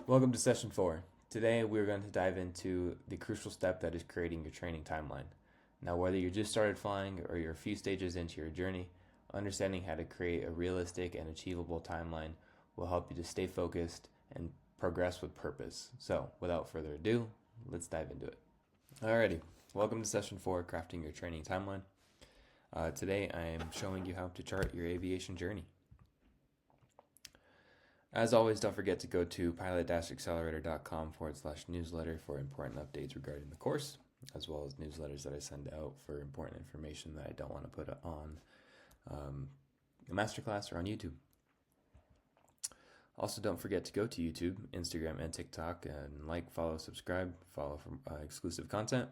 Welcome to session 4. Today we're going to dive into the crucial step that is creating your training timeline. Now, whether you just started flying or you're a few stages into your journey, understanding how to create a realistic and achievable timeline will help you to stay focused and progress with purpose. So, without further ado, let's dive into it. Alrighty, welcome to session 4, crafting your training timeline. Today I am showing you how to chart your aviation journey. As always, don't forget to go to pilot-accelerator.com/newsletter for important updates regarding the course, as well as newsletters that I send out for important information that I don't want to put on a masterclass or on YouTube. Also, don't forget to go to YouTube, Instagram, and TikTok and like, follow, subscribe, follow for exclusive content.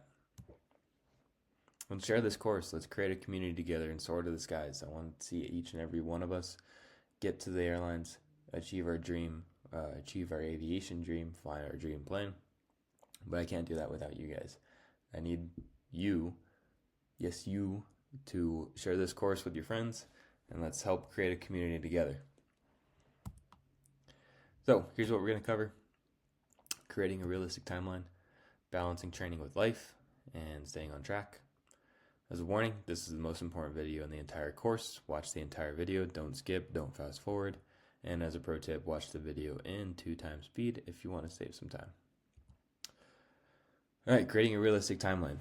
Let's share this course. Let's create a community together and soar to the skies. I want to see each and every one of us get to the airlines, achieve our dream, achieve our aviation dream, fly our dream plane. But I can't do that without you guys. I need you, yes, you, to share this course with your friends, and let's help create a community together. So here's what we're going to cover: creating a realistic timeline, balancing training with life, and staying on track. As a warning, this is the most important video in the entire course. Watch the entire video, don't skip, don't fast forward. And as a pro tip, watch the video in 2x speed if you want to save some time. Alright, creating a realistic timeline.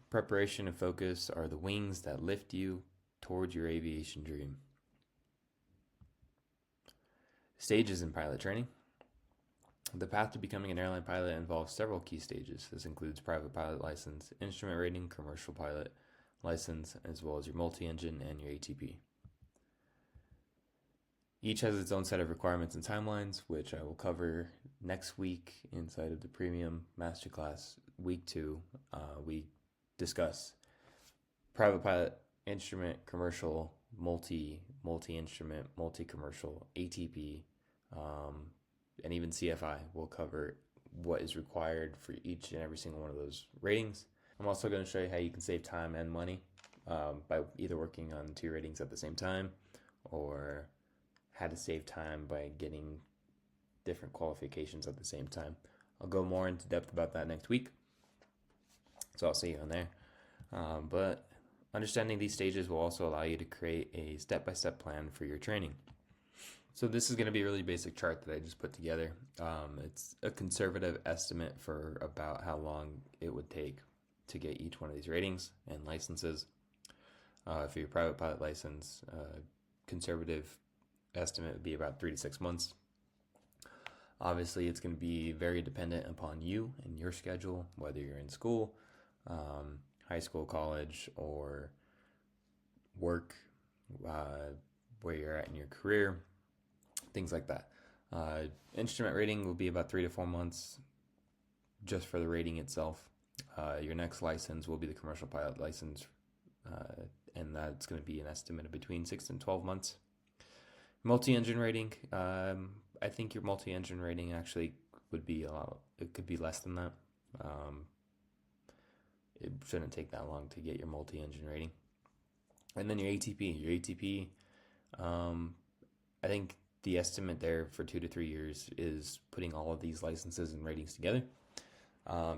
Preparation and focus are the wings that lift you towards your aviation dream. Stages in pilot training. The path to becoming an airline pilot involves several key stages. This includes private pilot license, instrument rating, commercial pilot license, as well as your multi-engine and your ATP. Each has its own set of requirements and timelines, which I will cover next week inside of the Premium Masterclass. Week 2, we discuss private pilot, instrument, commercial, multi-instrument, multi-commercial, ATP, and even CFI. We'll cover what is required for each and every single one of those ratings. I'm also going to show you how you can save time and money by either working on 2 ratings at the same time, or how to save time by getting different qualifications at the same time. I'll go more into depth about that next week, so I'll see you on there. But understanding these stages will also allow you to create a step-by-step plan for your training. So this is going to be a really basic chart that I just put together. It's a conservative estimate for about how long it would take to get each one of these ratings and licenses. For your private pilot license, conservative estimate would be about 3 to 6 months. Obviously, it's going to be very dependent upon you and your schedule, whether you're in school, high school, college, or work, where you're at in your career, things like that. Instrument rating will be about 3 to 4 months just for the rating itself. Your next license will be the commercial pilot license, and that's going to be an estimate of between 6 and 12 months. Multi-engine rating, I think your multi-engine rating actually would be it could be less than that. It shouldn't take that long to get your multi-engine rating. And then your ATP, I think the estimate there for 2 to 3 years is putting all of these licenses and ratings together.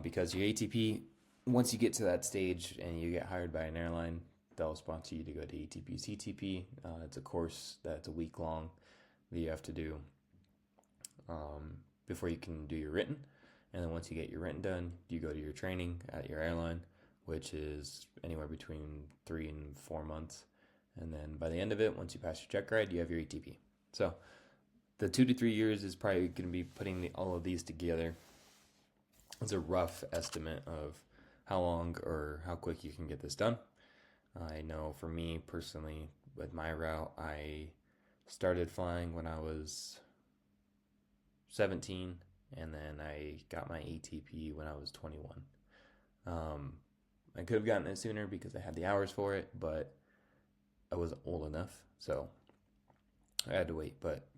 Because your ATP, once you get to that stage and you get hired by an airline, they'll sponsor you to go to ATP CTP. It's a course that's a week long that you have to do before you can do your written. And then once you get your written done, you go to your training at your airline, which is anywhere between 3 and 4 months. And then by the end of it, once you pass your check ride, you have your ATP. So the 2 to 3 years is probably going to be putting all of these together. It's a rough estimate of how long or how quick you can get this done. I know for me personally, with my route, I started flying when I was 17, and then I got my ATP when I was 21. I could have gotten it sooner because I had the hours for it, but I wasn't old enough, so I had to wait. But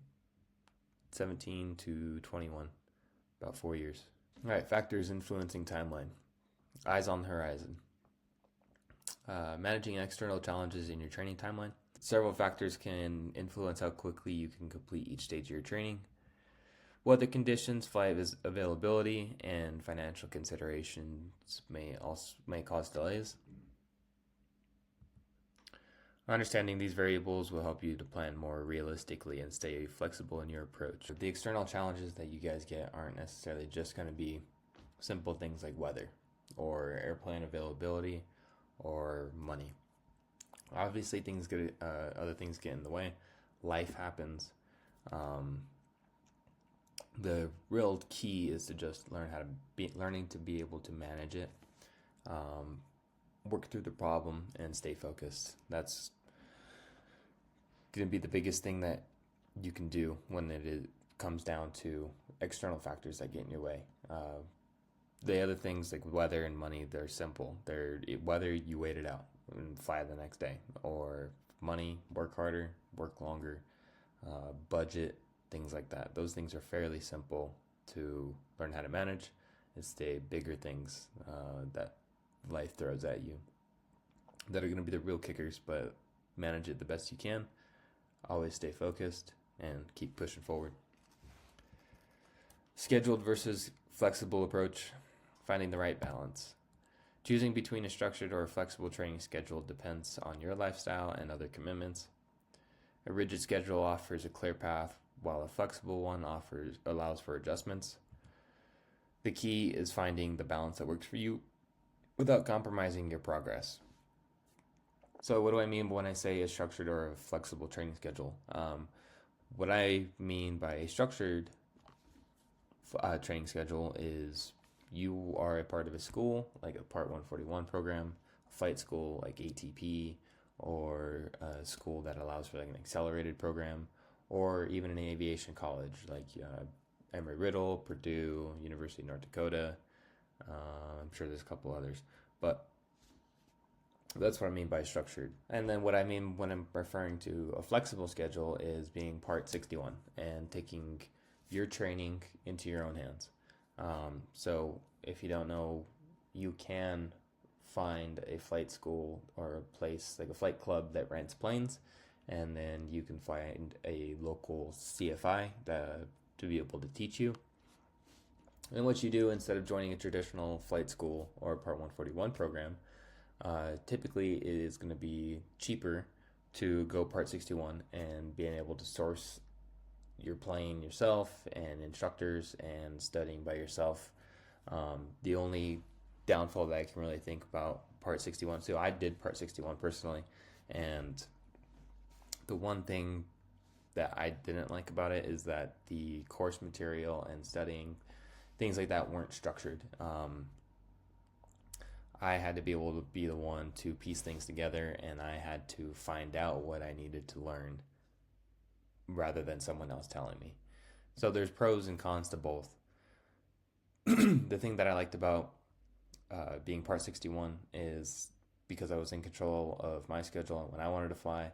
17 to 21, about 4 years. All right, factors influencing timeline. Eyes on the horizon. Managing external challenges in your training timeline. Several factors can influence how quickly you can complete each stage of your training. Weather conditions, flight availability, and financial considerations may cause delays. Understanding these variables will help you to plan more realistically and stay flexible in your approach. The external challenges that you guys get aren't necessarily just going to be simple things like weather or airplane availability or money. Obviously, other things get in the way. Life happens. The real key is to just learning to be able to manage it, work through the problem, and stay focused. That's going to be the biggest thing that you can do when comes down to external factors that get in your way. The other things like weather and money, they're simple. Whether you wait it out and fly the next day, or money, work harder, work longer, budget, things like that. Those things are fairly simple to learn how to manage. It's the bigger things that life throws at you that are going to be the real kickers, but manage it the best you can. Always stay focused and keep pushing forward. Scheduled versus flexible approach, finding the right balance. Choosing between a structured or a flexible training schedule depends on your lifestyle and other commitments. A rigid schedule offers a clear path, while a flexible one allows for adjustments. The key is finding the balance that works for you without compromising your progress. So what do I mean when I say a structured or a flexible training schedule? What I mean by a structured training schedule is you are a part of a school, like a Part 141 program, a flight school like ATP, or a school that allows for like an accelerated program, or even an aviation college like Embry-Riddle, Purdue, University of North Dakota. I'm sure there's a couple others, but that's what I mean by structured. And then what I mean when I'm referring to a flexible schedule is being Part 61 and taking your training into your own hands. So if you don't know, you can find a flight school or a place like a flight club that rents planes, and then you can find a local CFI to be able to teach you. And what you do instead of joining a traditional flight school or Part 141 program, typically it is going to be cheaper to go Part 61 and being able to source your plane yourself and instructors and studying by yourself. The only downfall that I can really think about Part 61, so I did Part 61 personally, and the one thing that I didn't like about it is that the course material and studying, things like that, weren't structured. I had to be able to be the one to piece things together, and I had to find out what I needed to learn rather than someone else telling me. So there's pros and cons to both. The thing that I liked about being Part 61 is because I was in control of my schedule and when I wanted to fly.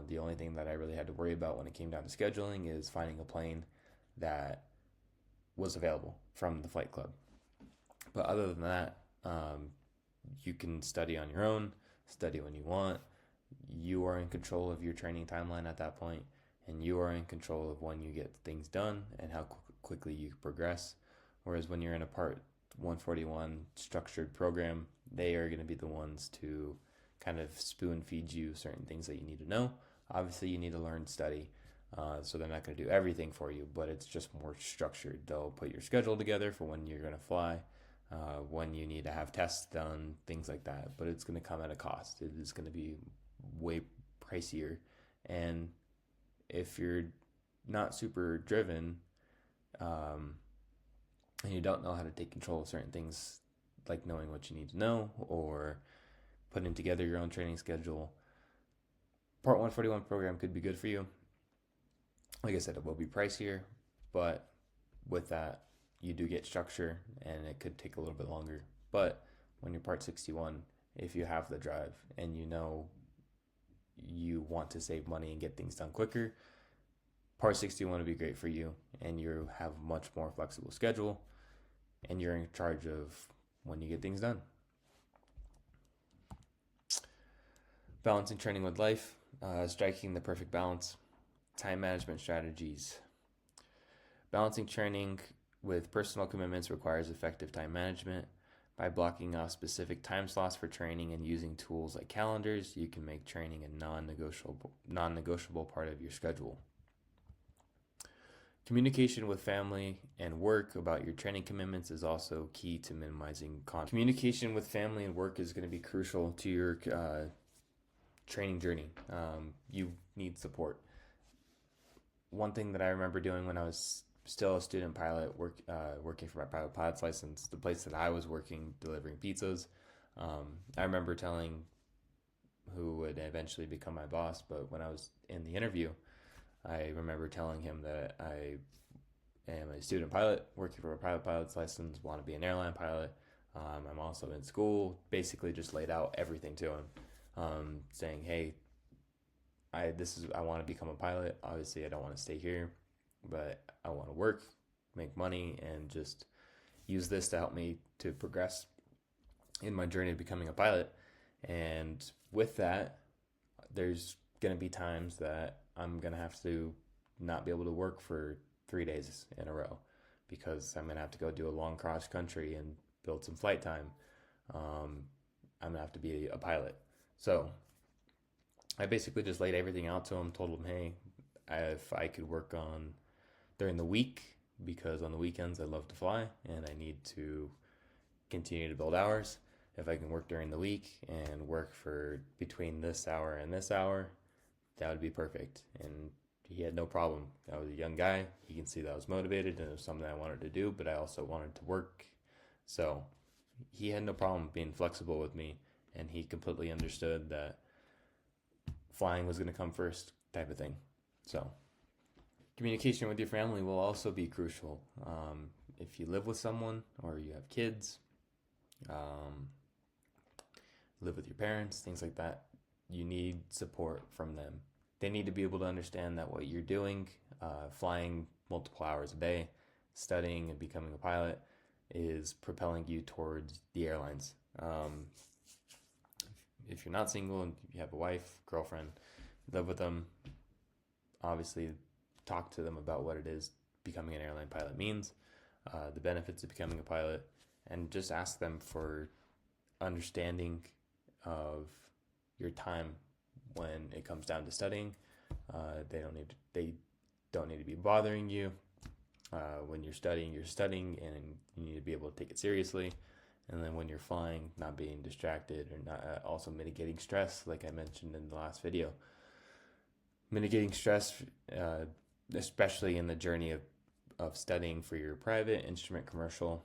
The only thing that I really had to worry about when it came down to scheduling is finding a plane that was available from the flight club. But other than that, you can study on your own, study when you want. You are in control of your training timeline at that point, and you are in control of when you get things done and how quickly you progress. Whereas when you're in a Part 141 structured program, they are going to be the ones to kind of spoon feed you certain things that you need to know. Obviously, you need to learn, study, so they're not going to do everything for you, but it's just more structured. They'll put your schedule together for when you're going to fly, when you need to have tests done, things like that. But it's going to come at a cost. It is going to be way pricier. And if you're not super driven, and you don't know how to take control of certain things, like knowing what you need to know or putting together your own training schedule, Part 141 program could be good for you. Like I said, it will be pricier, but with that, you do get structure, and it could take a little bit longer. But when you're Part 61, if you have the drive and you know you want to save money and get things done quicker, Part 61 would be great for you, and you have a much more flexible schedule, and you're in charge of when you get things done. Balancing training with life, striking the perfect balance, time management strategies. Balancing training with personal commitments requires effective time management. By blocking off specific time slots for training and using tools like calendars, you can make training a non-negotiable part of your schedule. Communication with family and work about your training commitments is also key to minimizing conflict. Communication with family and work is going to be crucial to your training journey. You need support. One thing that I remember doing when I was still a student pilot, working for my private pilot's license, the place that I was working delivering pizzas, I remember telling who would eventually become my boss, but when I was in the interview, I remember telling him that I am a student pilot working for a private pilot's license, want to be an airline pilot. I'm also in school. Basically, just laid out everything to him, saying, "Hey, I want to become a pilot. Obviously, I don't want to stay here, but I want to work, make money, and just use this to help me to progress in my journey of becoming a pilot." And with that, there's going to be times that I'm going to have to not be able to work for 3 days in a row because I'm going to have to go do a long cross country and build some flight time. I'm going to have to be a pilot. So I basically just laid everything out to him, told him, hey, if I could work on during the week, because on the weekends I love to fly and I need to continue to build hours. If I can work during the week and work for between this hour and this hour, that would be perfect. And he had no problem. I was a young guy. He can see that I was motivated and it was something I wanted to do, but I also wanted to work. So he had no problem being flexible with me, and he completely understood that flying was going to come first type of thing. So communication with your family will also be crucial. If you live with someone or you have kids, live with your parents, things like that, you need support from them. They need to be able to understand that what you're doing, flying multiple hours a day, studying and becoming a pilot, is propelling you towards the airlines. If you're not single and you have a wife, girlfriend, live with them, obviously talk to them about what it is becoming an airline pilot means, the benefits of becoming a pilot, and just ask them for understanding of your time when it comes down to studying. They don't need to be bothering you. When you're studying, and you need to be able to take it seriously. And then when you're flying, not being distracted, or not, also mitigating stress, like I mentioned in the last video. Mitigating stress, especially in the journey of studying for your private, instrument, commercial.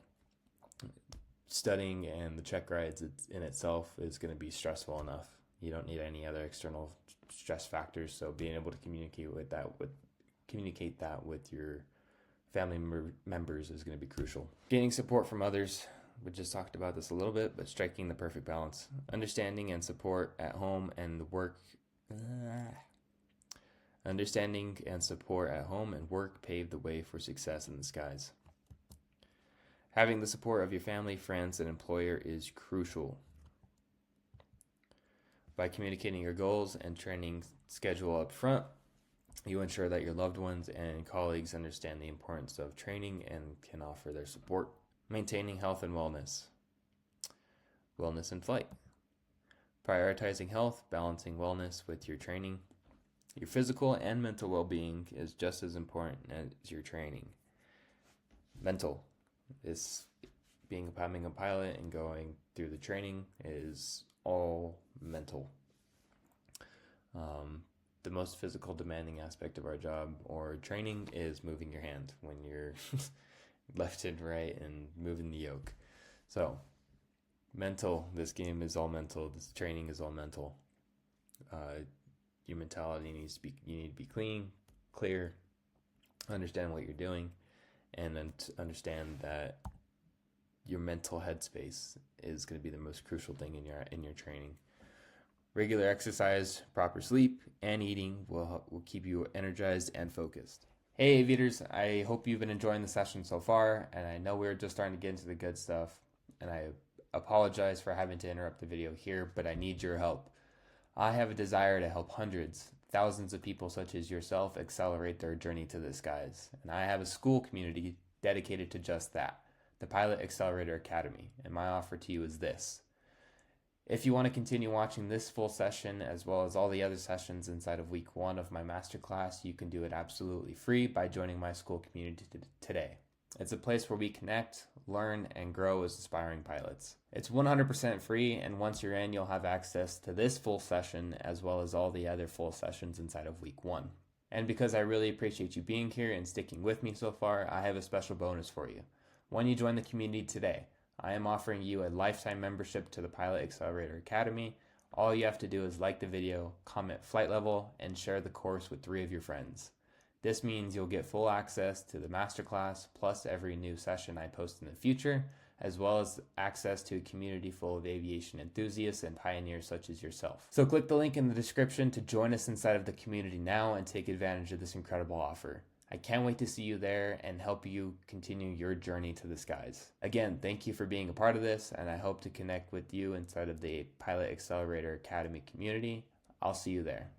Studying and the check rides in itself is going to be stressful enough. You don't need any other external stress factors. So being able to communicate that with your family members is going to be crucial. Gaining support from others. We just talked about this a little bit, but striking the perfect balance. Understanding and support at home and work. Understanding and support at home and work pave the way for success in the skies. Having the support of your family, friends, and employer is crucial. By communicating your goals and training schedule up front, you ensure that your loved ones and colleagues understand the importance of training and can offer their support. Maintaining health and wellness. Wellness in flight. Prioritizing health, balancing wellness with your training. Your physical and mental well-being is just as important as your training. Mental is becoming a pilot and going through the training is all mental. The most physical demanding aspect of our job or training is moving your hand when you're left and right and moving the yoke. So mental, this game is all mental. This training is all mental. Your mentality you need to be clear, understand what you're doing, and then to understand that your mental headspace is going to be the most crucial thing in your training. Regular exercise, proper sleep, and eating will keep you energized and focused. Hey aviators, I hope you've been enjoying the session so far, and I know we're just starting to get into the good stuff, and I apologize for having to interrupt the video here, but I need your help. I have a desire to help hundreds, thousands of people such as yourself accelerate their journey to the skies. And I have a Skool community dedicated to just that, the Pilot Accelerator Academy. And my offer to you is this. If you want to continue watching this full session as well as all the other sessions inside of week 1 of my masterclass, you can do it absolutely free by joining my Skool community today. It's a place where we connect, learn, and grow as aspiring pilots. It's 100% free, and once you're in, you'll have access to this full session as well as all the other full sessions inside of week 1. And because I really appreciate you being here and sticking with me so far, I have a special bonus for you. When you join the community today, I am offering you a lifetime membership to the Pilot Accelerator Academy. All you have to do is like the video, comment flight level, and share the course with 3 of your friends. This means you'll get full access to the masterclass, plus every new session I post in the future, as well as access to a community full of aviation enthusiasts and pioneers such as yourself. So click the link in the description to join us inside of the community now and take advantage of this incredible offer. I can't wait to see you there and help you continue your journey to the skies. Again, thank you for being a part of this, and I hope to connect with you inside of the Pilot Accelerator Academy community. I'll see you there.